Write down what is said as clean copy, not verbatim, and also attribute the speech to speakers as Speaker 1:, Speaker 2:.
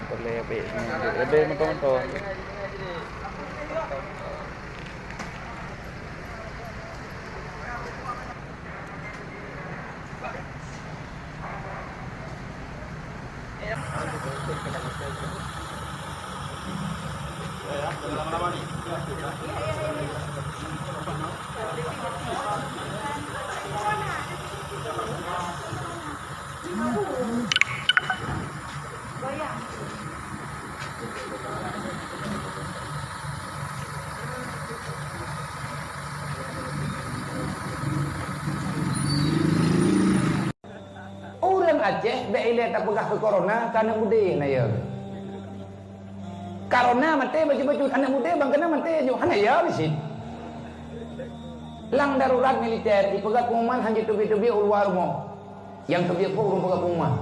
Speaker 1: terlebih lebih menonton.
Speaker 2: Orang Aceh be'ilah tak pegah ke corona karena muda na ya. Corona mati baju-baju anak muda bang kena mati jo hana ya bisit. Lang darurat militer ipegat pengumuman hanya tubi-tubi ulwar mo. Yang tubi ko urung pegat pengumuman.